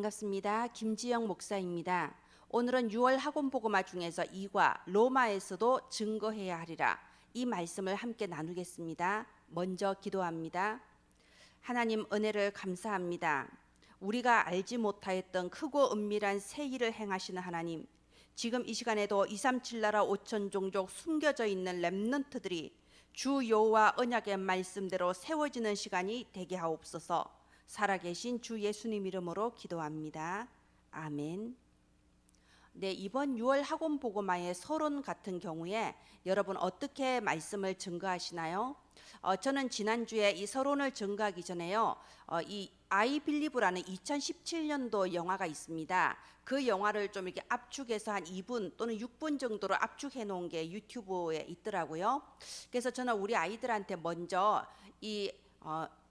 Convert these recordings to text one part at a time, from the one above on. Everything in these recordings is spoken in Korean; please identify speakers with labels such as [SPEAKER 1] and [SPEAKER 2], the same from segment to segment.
[SPEAKER 1] 반갑습니다. 김지영 목사입니다. 오늘은 6월 학원 복음화 중에서 2과 로마에서도 증거해야 하리라, 이 말씀을 함께 나누겠습니다. 먼저 기도합니다. 하나님, 은혜를 감사합니다. 우리가 알지 못하였던 크고 은밀한 새 일을 행하시는 하나님, 지금 이 시간에도 237 나라 5천 종족 숨겨져 있는 렘넌트들이 주 여호와 언약의 말씀대로 세워지는 시간이 되게 하옵소서. 살아계신 주 예수님 이름으로 기도합니다. 아멘. 네, 이번 6월 학원 복음화의 서론 같은 경우에 여러분 어떻게 말씀을 증거하시나요? 저는 지난주에 이 서론을 증거하기 전에요, 이 I Believe라는 2017년도 영화가 있습니다. 그 영화를 좀 이렇게 압축해서 한 2분 또는 6분 정도로 압축해 놓은 게 유튜브에 있더라고요. 그래서 저는 우리 아이들한테 먼저 이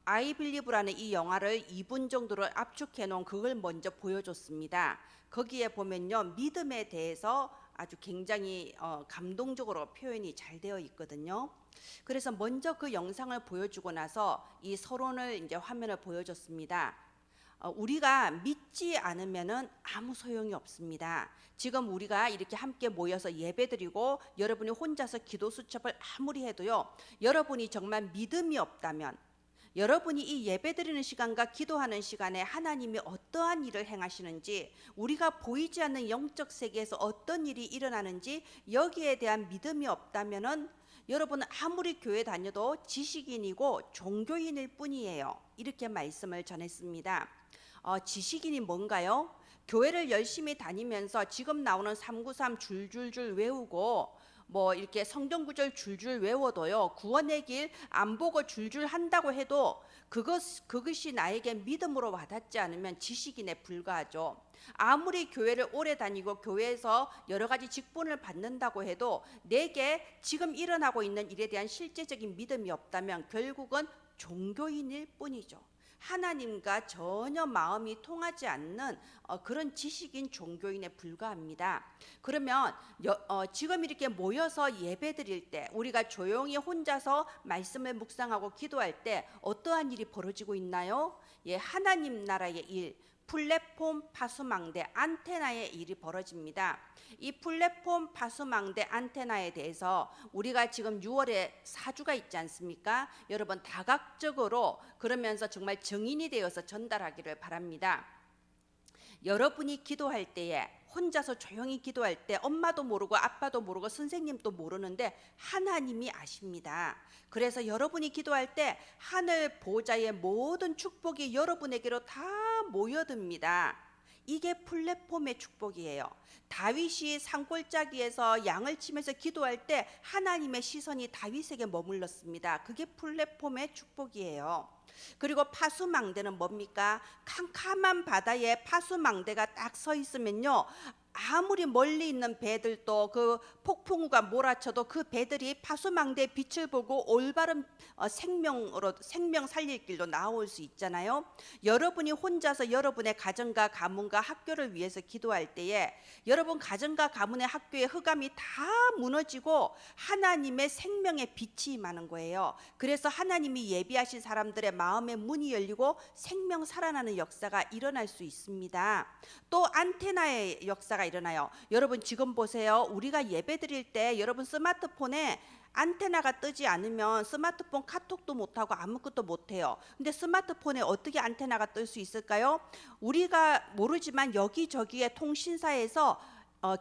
[SPEAKER 1] I Believe라는 이 영화를 2분 정도로 압축해 놓은 그걸 먼저 보여줬습니다. 거기에 보면요, 믿음에 대해서 아주 굉장히 감동적으로 표현이 잘 되어 있거든요. 그래서 먼저 그 영상을 보여주고 나서 이 서론을 이제 화면을 보여줬습니다. 우리가 믿지 않으면은 아무 소용이 없습니다. 지금 우리가 이렇게 함께 모여서 예배드리고 여러분이 혼자서 기도 수첩을 아무리 해도요, 여러분이 정말 믿음이 없다면, 여러분이 이 예배드리는 시간과 기도하는 시간에 하나님이 어떠한 일을 행하시는지, 우리가 보이지 않는 영적 세계에서 어떤 일이 일어나는지 여기에 대한 믿음이 없다면은 여러분은 아무리 교회 다녀도 지식인이고 종교인일 뿐이에요. 이렇게 말씀을 전했습니다. 지식인이 뭔가요? 교회를 열심히 다니면서 지금 나오는 393 줄줄줄 외우고 뭐 이렇게 성경 구절 줄줄 외워도요, 구원의 길 안 보고 줄줄 한다고 해도 그것이 나에게 믿음으로 와닿지 않으면 지식인에 불과하죠. 아무리 교회를 오래 다니고 교회에서 여러 가지 직분을 받는다고 해도 내게 지금 일어나고 있는 일에 대한 실제적인 믿음이 없다면 결국은 종교인일 뿐이죠. 하나님과 전혀 마음이 통하지 않는 그런 지식인 종교인에 불과합니다. 그러면 지금 이렇게 모여서 예배드릴 때, 우리가 조용히 혼자서 말씀을 묵상하고 기도할 때 어떠한 일이 벌어지고 있나요? 예, 하나님 나라의 일, 플랫폼 파수망대 안테나의 일이 벌어집니다. 이 플랫폼 파수망대 안테나에 대해서 우리가 지금 6월에 사주가 있지 않습니까? 여러분 다각적으로 그러면서 정말 증인이 되어서 전달하기를 바랍니다. 여러분이 기도할 때에, 혼자서 조용히 기도할 때 엄마도 모르고 아빠도 모르고 선생님도 모르는데 하나님이 아십니다. 그래서 여러분이 기도할 때 하늘 보좌의 모든 축복이 여러분에게로 다 모여듭니다. 이게 플랫폼의 축복이에요. 다윗이 산골짜기에서 양을 치면서 기도할 때 하나님의 시선이 다윗에게 머물렀습니다. 그게 플랫폼의 축복이에요. 그리고 파수망대는 뭡니까? 캄캄한 바다에 파수망대가 딱 서 있으면요, 아무리 멀리 있는 배들도 그 폭풍우가 몰아쳐도 그 배들이 파수망대의 빛을 보고 올바른 생명 살릴 길로 나올 수 있잖아요. 여러분이 혼자서 여러분의 가정과 가문과 학교를 위해서 기도할 때에 여러분 가정과 가문의 학교의 흑암이 다 무너지고 하나님의 생명의 빛이 임하는 거예요. 그래서 하나님이 예비하신 사람들의 마음의 문이 열리고 생명 살아나는 역사가 일어날 수 있습니다. 또 안테나의 역사가 일어나요. 여러분 지금 보세요. 우리가 예배 드릴 때 여러분 스마트폰에 안테나가 뜨지 않으면 스마트폰 카톡도 못하고 아무것도 못해요. 근데 스마트폰에 어떻게 안테나가 뜰 수 있을까요? 우리가 모르지만 여기저기에 통신사에서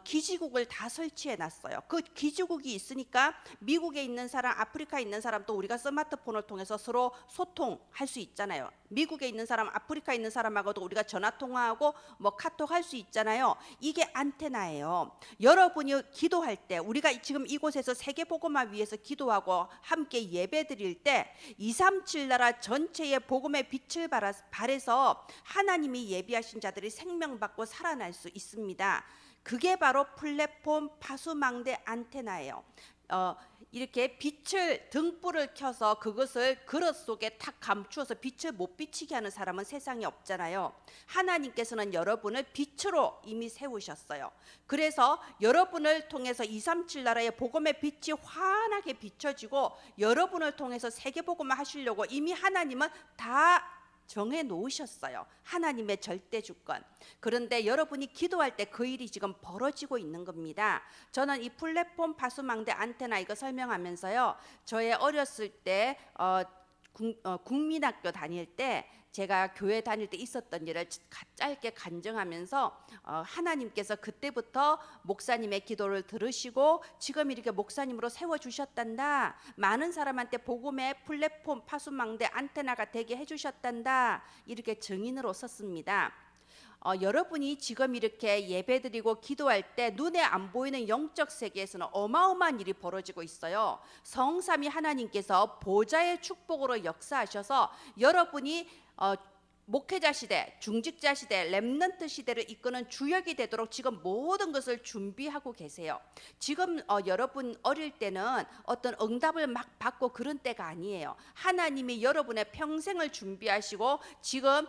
[SPEAKER 1] 기지국을 다 설치해 놨어요. 그 기지국이 있으니까 미국에 있는 사람, 아프리카에 있는 사람도 우리가 스마트폰을 통해서 서로 소통할 수 있잖아요. 미국에 있는 사람, 아프리카에 있는 사람하고도 우리가 전화 통화하고 뭐 카톡 할 수 있잖아요. 이게 안테나예요. 여러분이 기도할 때, 우리가 지금 이곳에서 세계복음화 위해서 기도하고 함께 예배드릴 때 237 나라 전체의 복음의 빛을 발해서 하나님이 예비하신 자들이 생명받고 살아날 수 있습니다. 그게 바로 플랫폼 파수망대 안테나예요. 이렇게 빛을, 등불을 켜서 그것을 그릇 속에 탁 감추어서 빛을 못 비치게 하는 사람은 세상에 없잖아요. 하나님께서는 여러분을 빛으로 이미 세우셨어요. 그래서 여러분을 통해서 237 나라의 복음의 빛이 환하게 비춰지고 여러분을 통해서 세계복음을 하시려고 이미 하나님은 다 정해 놓으셨어요. 하나님의 절대 주권. 그런데 여러분이 기도할 때 그 일이 지금 벌어지고 있는 겁니다. 저는 이 플랫폼 파수망대 안테나 이거 설명하면서요, 저의 어렸을 때 국민학교 다닐 때, 제가 교회 다닐 때 있었던 일을 짧게 간증하면서 하나님께서 그때부터 목사님의 기도를 들으시고 지금 이렇게 목사님으로 세워주셨단다, 많은 사람한테 복음의 플랫폼 파수망대 안테나가 되게 해주셨단다, 이렇게 증인으로 썼습니다. 여러분이 지금 이렇게 예배드리고 기도할 때 눈에 안 보이는 영적 세계에서는 어마어마한 일이 벌어지고 있어요. 성삼위 하나님께서 보좌의 축복으로 역사하셔서 여러분이 목회자 시대, 중직자 시대, 렘넌트 시대를 이끄는 주역이 되도록 지금 모든 것을 준비하고 계세요. 지금 여러분 어릴 때는 어떤 응답을 막 받고 그런 때가 아니에요. 하나님이 여러분의 평생을 준비하시고 지금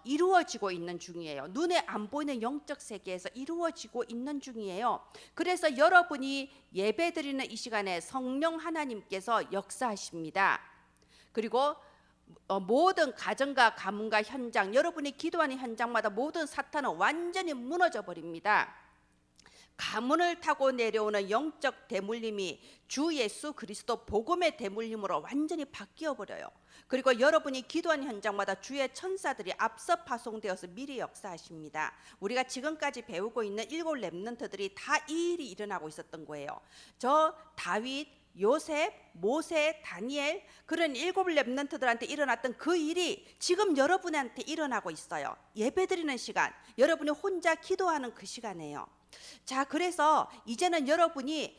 [SPEAKER 1] 이루어지고 있는 중이에요. 눈에 안 보이는 영적 세계에서 이루어지고 있는 중이에요. 그래서 여러분이 예배드리는 이 시간에 성령 하나님께서 역사하십니다. 그리고 모든 가정과 가문과 현장, 여러분이 기도하는 현장마다 모든 사탄은 완전히 무너져 버립니다. 가문을 타고 내려오는 영적 대물림이 주 예수 그리스도 복음의 대물림으로 완전히 바뀌어 버려요. 그리고 여러분이 기도하는 현장마다 주의 천사들이 앞서 파송되어서 미리 역사하십니다. 우리가 지금까지 배우고 있는 7 렘넌트들이 다 이 일이 일어나고 있었던 거예요. 저 다윗, 요셉, 모세, 다니엘, 그런 7 렘넌트들한테 일어났던 그 일이 지금 여러분한테 일어나고 있어요. 예배드리는 시간, 여러분이 혼자 기도하는 그 시간이에요. 자, 그래서 이제는 여러분이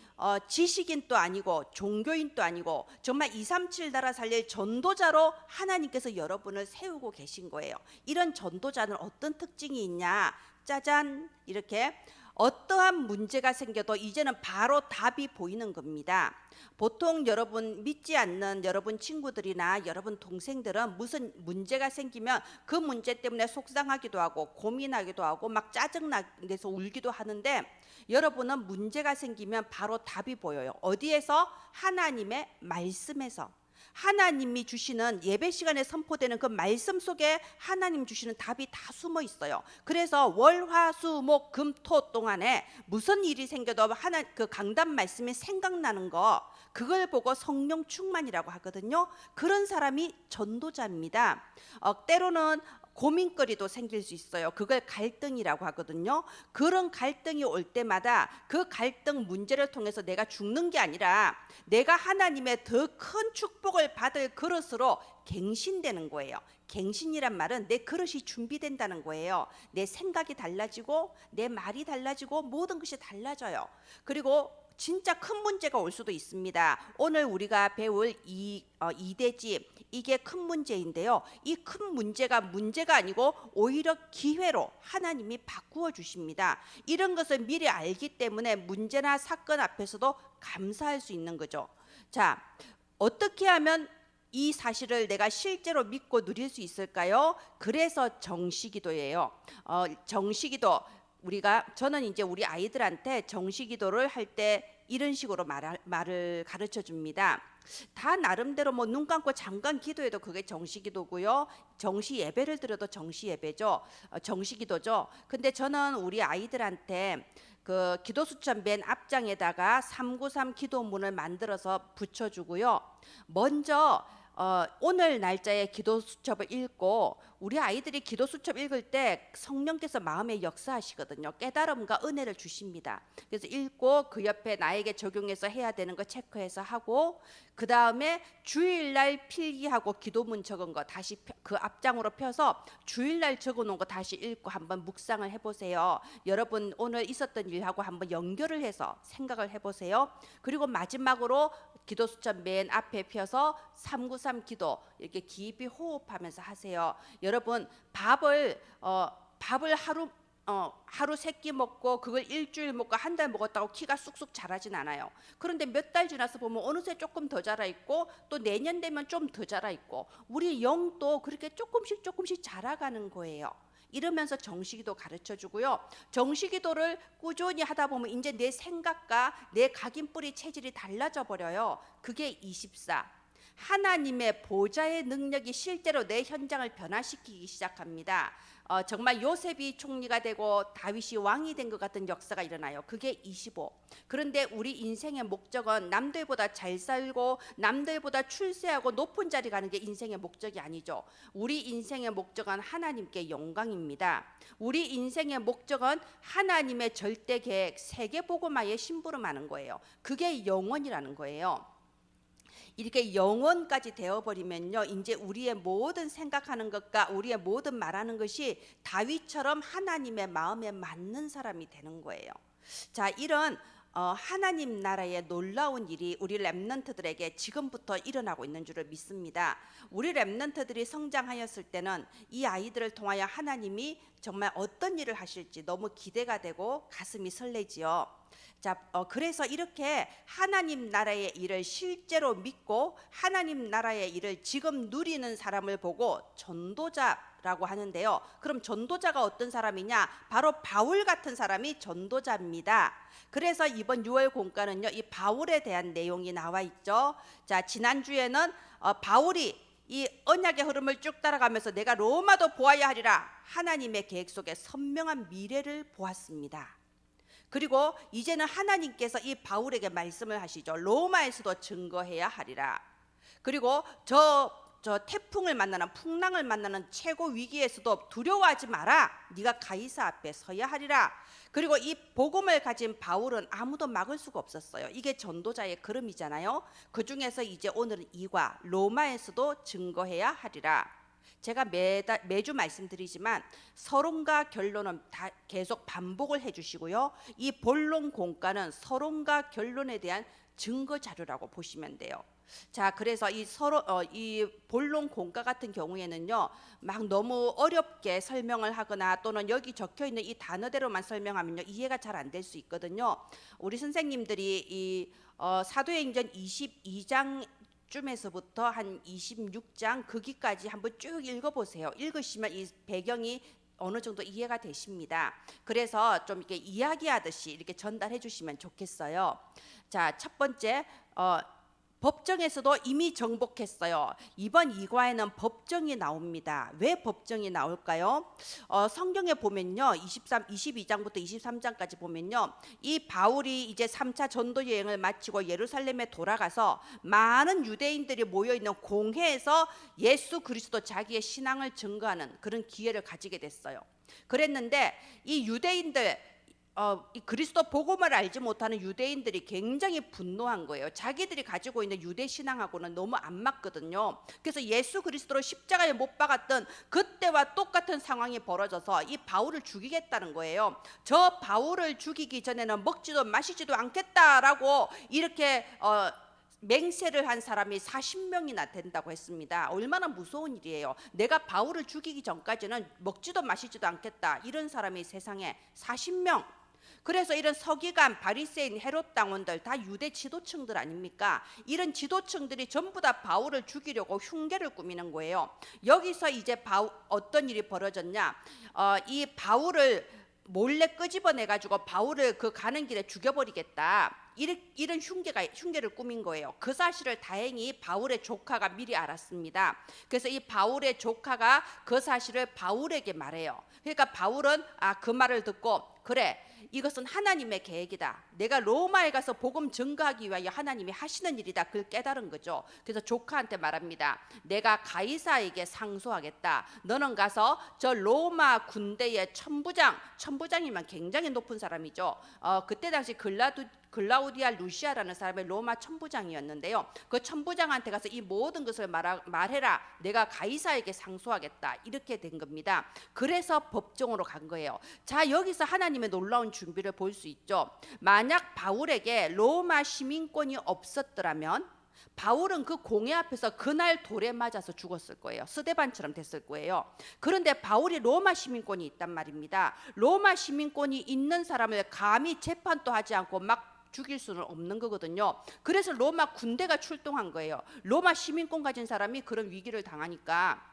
[SPEAKER 1] 지식인도 아니고 종교인도 아니고 정말 237 나라 살릴 전도자로 하나님께서 여러분을 세우고 계신 거예요. 이런 전도자는 어떤 특징이 있냐? 짜잔, 이렇게 어떠한 문제가 생겨도 이제는 바로 답이 보이는 겁니다. 보통 여러분 믿지 않는 여러분 친구들이나 여러분 동생들은 무슨 문제가 생기면 그 문제 때문에 속상하기도 하고 고민하기도 하고 막 짜증나서 울기도 하는데, 여러분은 문제가 생기면 바로 답이 보여요. 어디에서? 하나님의 말씀에서. 하나님이 주시는 예배 시간에 선포되는 그 말씀 속에 하나님 주시는 답이 다 숨어 있어요. 그래서 월, 화, 수, 목, 금, 토 동안에 무슨 일이 생겨도 그 강단 말씀이 생각나는 거, 그걸 보고 성령 충만이라고 하거든요. 그런 사람이 전도자입니다. 때로는 고민거리도 생길 수 있어요. 그걸 갈등이라고 하거든요. 그런 갈등이 올 때마다 그 갈등 문제를 통해서 내가 죽는 게 아니라 내가 하나님의 더 큰 축복을 받을 그릇으로 갱신되는 거예요. 갱신이란 말은 내 그릇이 준비된다는 거예요. 내 생각이 달라지고 내 말이 달라지고 모든 것이 달라져요. 그리고 진짜 큰 문제가 올 수도 있습니다. 오늘 우리가 배울 이대집, 이게 큰 문제인데요. 이 큰 문제가 아니고 오히려 기회로 하나님이 바꾸어 주십니다. 이런 것을 미리 알기 때문에 문제나 사건 앞에서도 감사할 수 있는 거죠. 자, 어떻게 하면 이 사실을 내가 실제로 믿고 누릴 수 있을까요? 그래서 정시기도예요. 정시기도, 저는 이제 우리 아이들한테 정시기도를 할 때 이런 식으로 말을 가르쳐 줍니다. 다 나름대로 뭐 눈 감고 잠깐 기도해도 그게 정시기도고요. 정시 예배를 드려도 정시예배죠. 정시기도죠. 근데 저는 우리 아이들한테 그 기도 수첩 맨 앞장에다가 393 기도문을 만들어서 붙여주고요. 먼저 오늘 날짜의 기도 수첩을 읽고, 우리 아이들이 기도 수첩 읽을 때 성령께서 마음에 역사하시거든요. 깨달음과 은혜를 주십니다. 그래서 읽고 그 옆에 나에게 적용해서 해야 되는 거 체크해서 하고, 그 다음에 주일날 필기하고 기도문 적은 거 다시 그 앞장으로 펴서 주일날 적어놓은 거 다시 읽고 한번 묵상을 해보세요. 여러분 오늘 있었던 일하고 한번 연결을 해서 생각을 해보세요. 그리고 마지막으로 기도 수첩 맨 앞에 펴서 393 기도 이렇게 깊이 호흡하면서 하세요. 여러분 밥을 하루 3끼 먹고 그걸 일주일 먹고 한 달 먹었다고 키가 쑥쑥 자라진 않아요. 그런데 몇 달 지나서 보면 어느새 조금 더 자라 있고 또 내년 되면 좀 더 자라 있고, 우리 영도 그렇게 조금씩 자라가는 거예요. 이러면서 정시기도 가르쳐 주고요. 정시기도를 꾸준히 하다 보면 이제 내 생각과 내 각인뿌리 체질이 달라져 버려요. 그게 24. 하나님의 보좌의 능력이 실제로 내 현장을 변화시키기 시작합니다. 정말 요셉이 총리가 되고 다윗이 왕이 된 것 같은 역사가 일어나요. 그게 25. 그런데 우리 인생의 목적은 남들보다 잘 살고 남들보다 출세하고 높은 자리 가는 게 인생의 목적이 아니죠. 우리 인생의 목적은 하나님께 영광입니다. 우리 인생의 목적은 하나님의 절대 계획, 세계복음화에 심부름하는 거예요. 그게 영원이라는 거예요. 이렇게 영원까지 되어버리면요, 이제 우리의 모든 생각하는 것과 우리의 모든 말하는 것이 다윗처럼 하나님의 마음에 맞는 사람이 되는 거예요. 자, 이런 하나님 나라의 놀라운 일이 우리 렘넌트들에게 지금부터 일어나고 있는 줄을 믿습니다. 우리 렘넌트들이 성장하였을 때는 이 아이들을 통하여 하나님이 정말 어떤 일을 하실지 너무 기대가 되고 가슴이 설레지요. 자, 그래서 이렇게 하나님 나라의 일을 실제로 믿고 하나님 나라의 일을 지금 누리는 사람을 보고 전도자라고 하는데요. 그럼 전도자가 어떤 사람이냐? 바로 바울 같은 사람이 전도자입니다. 그래서 이번 6월 공과는요, 이 바울에 대한 내용이 나와 있죠. 자, 지난주에는 바울이 이 언약의 흐름을 쭉 따라가면서 내가 로마도 보아야 하리라, 하나님의 계획 속에 선명한 미래를 보았습니다. 그리고 이제는 하나님께서 이 바울에게 말씀을 하시죠. 로마에서도 증거해야 하리라. 그리고 저 태풍을 만나는, 풍랑을 만나는 최고 위기에서도 두려워하지 마라. 네가 가이사 앞에 서야 하리라. 그리고 이 복음을 가진 바울은 아무도 막을 수가 없었어요. 이게 전도자의 걸음이잖아요. 그 중에서 이제 오늘은 2과 로마에서도 증거해야 하리라. 제가 매주 말씀드리지만 서론과 결론은 다 계속 반복을 해주시고요. 이 본론 공과는 서론과 결론에 대한 증거 자료라고 보시면 돼요. 자, 그래서 이 본론 공과 같은 경우에는요, 막 너무 어렵게 설명을 하거나 또는 여기 적혀 있는 이 단어대로만 설명하면요, 이해가 잘 안 될 수 있거든요. 우리 선생님들이 이 사도행전 22장 쯤에서부터 한 26장 거기까지 한번 쭉 읽어보세요. 읽으시면 이 배경이 어느 정도 이해가 되십니다. 그래서 좀 이렇게 이야기하듯이 이렇게 전달해 주시면 좋겠어요. 자, 첫 번째, 법정에서도 이미 정복했어요. 이번 2과에는 법정이 나옵니다. 왜 법정이 나올까요? 성경에 보면요, 22장부터 23장까지 보면요, 이 바울이 이제 3차 전도 여행을 마치고 예루살렘에 돌아가서 많은 유대인들이 모여있는 공회에서 예수 그리스도 자기의 신앙을 증거하는 그런 기회를 가지게 됐어요. 그랬는데 이 유대인들, 이 그리스도 복음을 알지 못하는 유대인들이 굉장히 분노한 거예요. 자기들이 가지고 있는 유대 신앙하고는 너무 안 맞거든요. 그래서 예수 그리스도를 십자가에 못 박았던 그때와 똑같은 상황이 벌어져서 이 바울을 죽이겠다는 거예요. 저 바울을 죽이기 전에는 먹지도 마시지도 않겠다라고 이렇게 맹세를 한 사람이 40명이나 된다고 했습니다. 얼마나 무서운 일이에요. 내가 바울을 죽이기 전까지는 먹지도 마시지도 않겠다, 이런 사람이 세상에 40명. 그래서 이런 서기관, 바리새인, 헤롯 당원들 다 유대 지도층들 아닙니까? 이런 지도층들이 전부 다 바울을 죽이려고 흉계를 꾸미는 거예요. 여기서 이제 어떤 일이 벌어졌냐? 이 바울을 몰래 끄집어내 가지고 바울을 그 가는 길에 죽여버리겠다, 이런 흉계를 꾸민 거예요. 그 사실을 다행히 바울의 조카가 미리 알았습니다. 그래서 이 바울의 조카가 그 사실을 바울에게 말해요. 그러니까 바울은 그 말을 듣고, 그래, 이것은 하나님의 계획이다. 내가 로마에 가서 복음 증거하기 위하여 하나님이 하시는 일이다. 그걸 깨달은 거죠. 그래서 조카한테 말합니다. 내가 가이사에게 상소하겠다. 너는 가서 저 로마 군대의 천부장이면 굉장히 높은 사람이죠. 그때 당시 글라우디아 루시아라는 사람의 로마 천부장이었는데요. 그 천부장한테 가서 이 모든 것을 말해라. 내가 가이사에게 상소하겠다. 이렇게 된 겁니다. 그래서 법정으로 간 거예요. 자, 여기서 하나님의 놀라운 준비를 볼 수 있죠. 만약 바울에게 로마 시민권이 없었더라면 바울은 그 공회 앞에서 그날 돌에 맞아서 죽었을 거예요. 스데반처럼 됐을 거예요. 그런데 바울이 로마 시민권이 있단 말입니다. 로마 시민권이 있는 사람을 감히 재판도 하지 않고 막 죽일 수는 없는 거거든요. 그래서 로마 군대가 출동한 거예요. 로마 시민권 가진 사람이 그런 위기를 당하니까.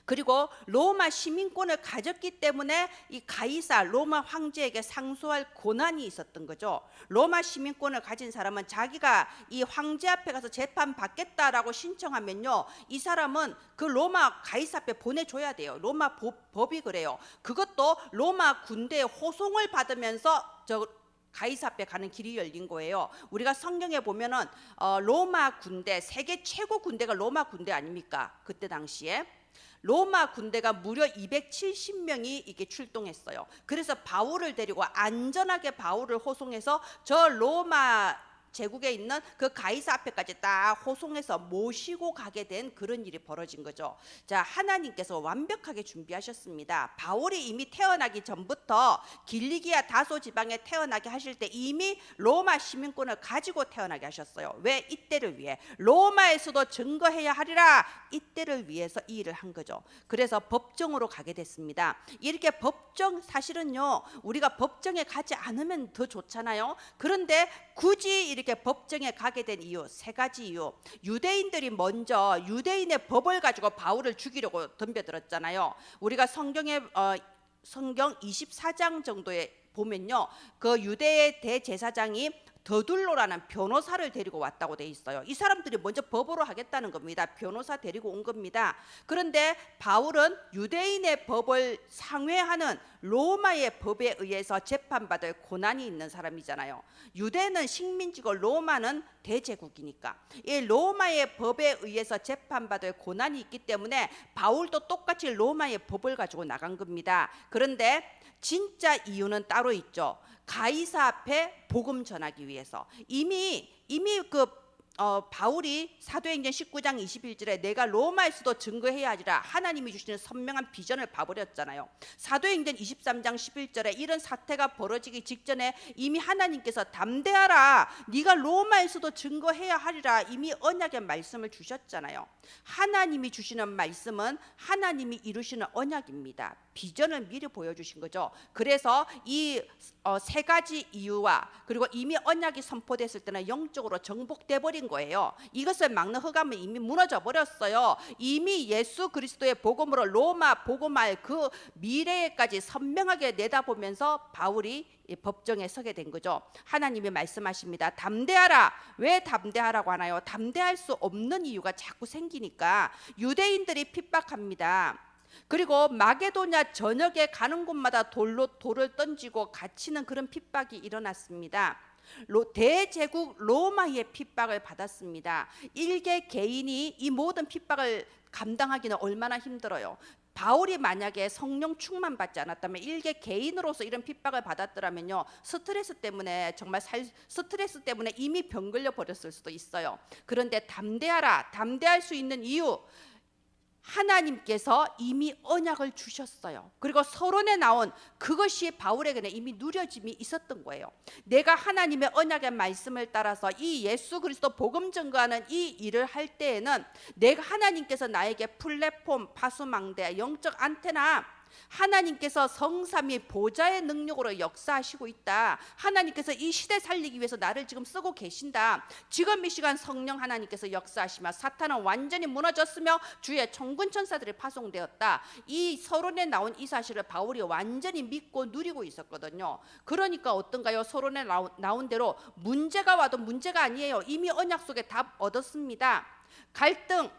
[SPEAKER 1] 그리고 로마 시민권을 가졌기 때문에 이 가이사 로마 황제에게 상소할 권한이 있었던 거죠. 로마 시민권을 가진 사람은 자기가 이 황제 앞에 가서 재판 받겠다라고 신청하면요, 이 사람은 그 로마 가이사 앞에 보내줘야 돼요. 로마 법이 그래요. 그것도 로마 군대의 호송을 받으면서 가이사 앞에 가는 길이 열린 거예요. 우리가 성경에 보면은 로마 군대, 세계 최고 군대가 로마 군대 아닙니까? 그때 당시에 로마 군대가 무려 270명이 이게 출동했어요. 그래서 바울을 데리고 안전하게 바울을 호송해서 저 로마 제국에 있는 그 가이사 앞에까지 딱 호송해서 모시고 가게 된 그런 일이 벌어진 거죠. 자, 하나님께서 완벽하게 준비하셨습니다. 바울이 이미 태어나기 전부터 길리기아 다소 지방에 태어나게 하실 때 이미 로마 시민권을 가지고 태어나게 하셨어요. 왜? 이때를 위해. 로마에서도 증거해야 하리라. 이때를 위해서 이 일을 한 거죠. 그래서 법정으로 가게 됐습니다. 이렇게 법정, 사실은요, 우리가 법정에 가지 않으면 더 좋잖아요. 그런데 굳이 이렇게 법정에 가게 된 이유, 세 가지 이유. 유대인들이 먼저 유대인의 법을 가지고 바울을 죽이려고 덤벼들었잖아요. 우리가 성경 24장 정도에 보면요, 그 유대의 대제사장이 더둘로라는 변호사를 데리고 왔다고 돼 있어요. 이 사람들이 먼저 법으로 하겠다는 겁니다. 변호사 데리고 온 겁니다. 그런데 바울은 유대인의 법을 상회하는 로마의 법에 의해서 재판받을 고난이 있는 사람이잖아요. 유대는 식민지고 로마는 대제국이니까 이 로마의 법에 의해서 재판받을 고난이 있기 때문에 바울도 똑같이 로마의 법을 가지고 나간 겁니다. 그런데 진짜 이유는 따로 있죠. 가이사 앞에 복음 전하기 위해서 이미 바울이 사도행전 19장 21절에 내가 로마에서도 증거해야 하리라 하나님이 주시는 선명한 비전을 봐버렸잖아요. 사도행전 23장 11절에 이런 사태가 벌어지기 직전에 이미 하나님께서 담대하라, 네가 로마에서도 증거해야 하리라 이미 언약의 말씀을 주셨잖아요. 하나님이 주시는 말씀은 하나님이 이루시는 언약입니다. 비전을 미리 보여주신 거죠. 그래서 이 세 가지 이유와 그리고 이미 언약이 선포됐을 때는 영적으로 정복돼 버린 거예요. 이것을 막는 흑암은 이미 무너져 버렸어요. 이미 예수 그리스도의 복음으로 로마 복음할 그 미래에까지 선명하게 내다보면서 바울이 법정에 서게 된 거죠. 하나님이 말씀하십니다. 담대하라. 왜 담대하라고 하나요? 담대할 수 없는 이유가 자꾸 생기니까. 유대인들이 핍박합니다. 그리고 마게도냐 전역에 가는 곳마다 돌을 던지고 갇히는 그런 핍박이 일어났습니다. 대제국 로마의 핍박을 받았습니다. 일개 개인이 이 모든 핍박을 감당하기는 얼마나 힘들어요. 바울이 만약에 성령 충만 받지 않았다면 일개 개인으로서 이런 핍박을 받았더라면요, 스트레스 때문에 정말 스트레스 때문에 이미 병 걸려 버렸을 수도 있어요. 그런데 담대하라. 담대할 수 있는 이유, 하나님께서 이미 언약을 주셨어요. 그리고 서론에 나온 그것이 바울에게는 이미 누려짐이 있었던 거예요. 내가 하나님의 언약의 말씀을 따라서 이 예수 그리스도 복음 증거하는 이 일을 할 때에는 내가 하나님께서 나에게 플랫폼, 파수망대, 영적 안테나, 하나님께서 성삼위 보좌의 능력으로 역사하시고 있다. 하나님께서 이 시대 살리기 위해서 나를 지금 쓰고 계신다. 지금 이 시간 성령 하나님께서 역사하시며 사탄은 완전히 무너졌으며 주의 천군 천사들이 파송되었다. 이 서론에 나온 이 사실을 바울이 완전히 믿고 누리고 있었거든요. 그러니까 어떤가요? 서론에 나온 대로 문제가 와도 문제가 아니에요. 이미 언약 속에 답 얻었습니다. 갈등,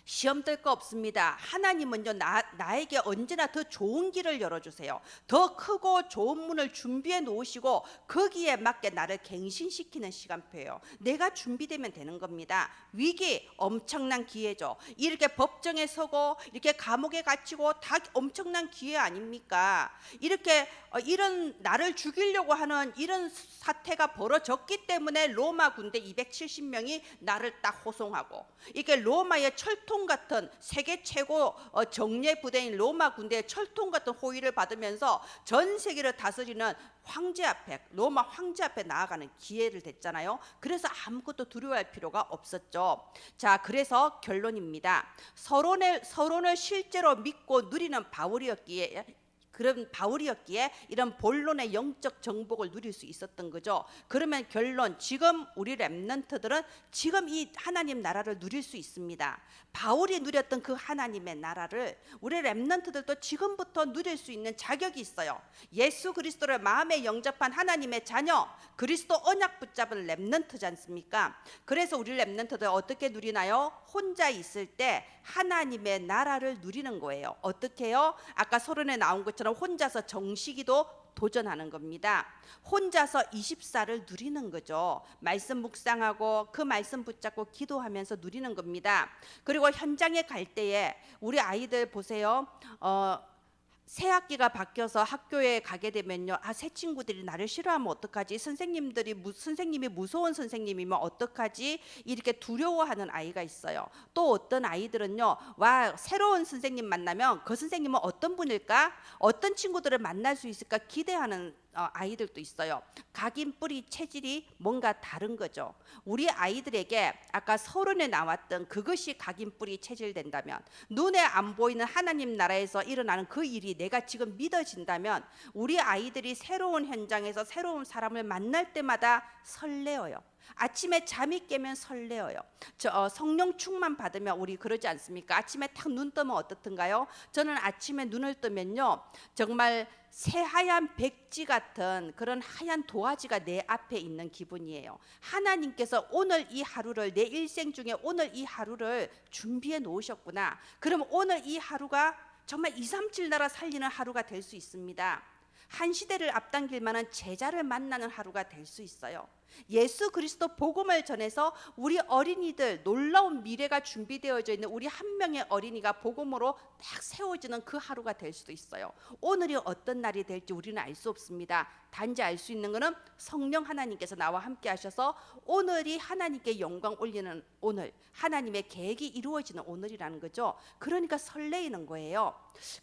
[SPEAKER 1] 시험 될 거 없습니다. 하나님은요, 나에게 언제나 더 좋은 길을 열어주세요. 더 크고 좋은 문을 준비해 놓으시고 거기에 맞게 나를 갱신시키는 시간표예요. 내가 준비되면 되는 겁니다. 위기, 엄청난 기회죠. 이렇게 법정에 서고 이렇게 감옥에 갇히고 다 엄청난 기회 아닙니까? 이렇게 이런 나를 죽이려고 하는 이런 사태가 벌어졌기 때문에 로마 군대 270명이 나를 딱 호송하고, 이게 로마의 철통 같은 세계 최고 정예 부대인 로마 군대의 철통 같은 호의를 받으면서 전 세계를 다스리는 황제 앞에, 로마 황제 앞에 나아가는 기회를 됐잖아요. 그래서 아무것도 두려워할 필요가 없었죠. 자, 그래서 결론입니다. 서론을 실제로 믿고 누리는 바울이었기에 그런 바울이었기에 이런 본론의 영적 정복을 누릴 수 있었던 거죠. 그러면 결론, 지금 우리 렘넌트들은 지금 이 하나님 나라를 누릴 수 있습니다. 바울이 누렸던 그 하나님의 나라를 우리 렘넌트들도 지금부터 누릴 수 있는 자격이 있어요. 예수 그리스도를 마음에 영접한 하나님의 자녀, 그리스도 언약 붙잡은 렘넌트지 않습니까? 그래서 우리 렘넌트들 어떻게 누리나요? 혼자 있을 때 하나님의 나라를 누리는 거예요. 어떻게요? 아까 서론에 나온 것처럼 혼자서 정식기도 도전하는 겁니다. 혼자서 24를 누리는 거죠. 말씀 묵상하고 그 말씀 붙잡고 기도하면서 누리는 겁니다. 그리고 현장에 갈 때에 우리 아이들 보세요. 새 학기가 바뀌어서 학교에 가게 되면요, 새 친구들이 나를 싫어하면 어떡하지? 선생님이 무서운 선생님이면 어떡하지? 이렇게 두려워하는 아이가 있어요. 또 어떤 아이들은요, 와, 새로운 선생님 만나면 그 선생님은 어떤 분일까? 어떤 친구들을 만날 수 있을까? 기대하는 아이들도 있어요. 각인 뿌리 체질이 뭔가 다른 거죠. 우리 아이들에게 아까 서론에 나왔던 그것이 각인 뿌리 체질 된다면, 눈에 안 보이는 하나님 나라에서 일어나는 그 일이 내가 지금 믿어진다면, 우리 아이들이 새로운 현장에서 새로운 사람을 만날 때마다 설레어요. 아침에 잠이 깨면 설레어요. 성령 충만 받으면 우리 그러지 않습니까? 아침에 탁 눈 뜨면 어떻든가요? 저는 아침에 눈을 뜨면요, 정말 새하얀 백지 같은 그런 하얀 도화지가 내 앞에 있는 기분이에요. 하나님께서 오늘 이 하루를, 내 일생 중에 오늘 이 하루를 준비해 놓으셨구나. 그럼 오늘 이 하루가 정말 237 나라 살리는 하루가 될 수 있습니다. 한 시대를 앞당길 만한 제자를 만나는 하루가 될 수 있어요. 예수 그리스도 복음을 전해서 우리 어린이들, 놀라운 미래가 준비되어져 있는 우리 한 명의 어린이가 복음으로 딱 세워지는 그 하루가 될 수도 있어요. 오늘이 어떤 날이 될지 우리는 알 수 없습니다. 단지 알 수 있는 것은 성령 하나님께서 나와 함께 하셔서 오늘이 하나님께 영광 올리는 오늘, 하나님의 계획이 이루어지는 오늘이라는 거죠. 그러니까 설레이는 거예요.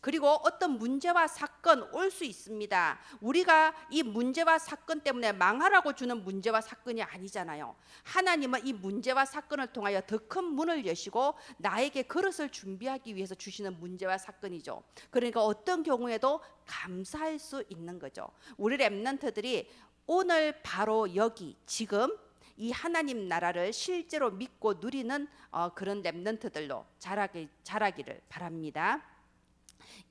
[SPEAKER 1] 그리고 어떤 문제와 사건 올 수 있습니다. 우리가 이 문제와 사건 때문에 망하라고 주는 문제와 사건이 아니잖아요. 하나님은 이 문제와 사건을 통하여 더 큰 문을 여시고 나에게 그릇을 준비하기 위해서 주시는 문제와 사건이죠. 그러니까 어떤 경우에도 감사할 수 있는 거죠. 우리 렘넌트들이 오늘 바로 여기 지금 이 하나님 나라를 실제로 믿고 누리는 그런 렘넌트들로 자라기를 바랍니다.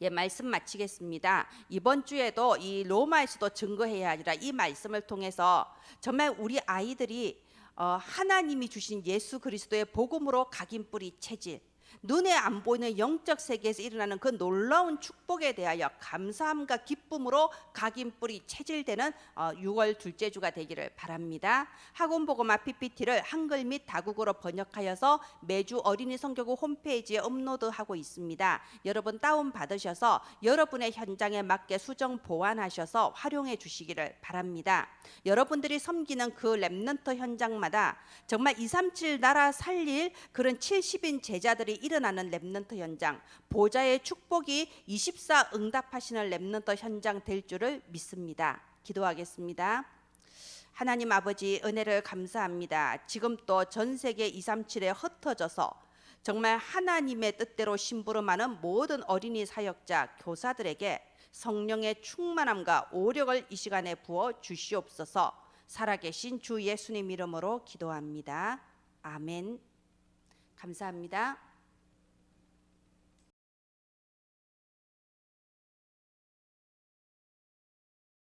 [SPEAKER 1] 예, 말씀 마치겠습니다. 이번 주에도 이 로마에서도 증거해야 하리라, 이 말씀을 통해서 정말 우리 아이들이 하나님이 주신 예수 그리스도의 복음으로 각인 뿌리 체질, 눈에 안 보이는 영적 세계에서 일어나는 그 놀라운 축복에 대하여 감사함과 기쁨으로 각인 뿌리 체질되는 6월 둘째 주가 되기를 바랍니다. 학원복음화 PPT를 한글 및 다국어로 번역하여서 매주 어린이 성교국 홈페이지에 업로드하고 있습니다. 여러분 다운 받으셔서 여러분의 현장에 맞게 수정 보완하셔서 활용해 주시기를 바랍니다. 여러분들이 섬기는 그 렘넌트 현장마다 정말 237 나라 살릴 그런 70인 제자들이 일어나는 렘넌트 현장, 보좌의 축복이 24 응답하시는 렘넌트 현장 될 줄을 믿습니다. 기도하겠습니다. 하나님 아버지, 은혜를 감사합니다. 지금 또 전 세계 237에 흩어져서 정말 하나님의 뜻대로 심부름하는 모든 어린이 사역자, 교사들에게 성령의 충만함과 오력을 이 시간에 부어 주시옵소서. 살아계신 주 예수님 이름으로 기도합니다. 아멘. 감사합니다.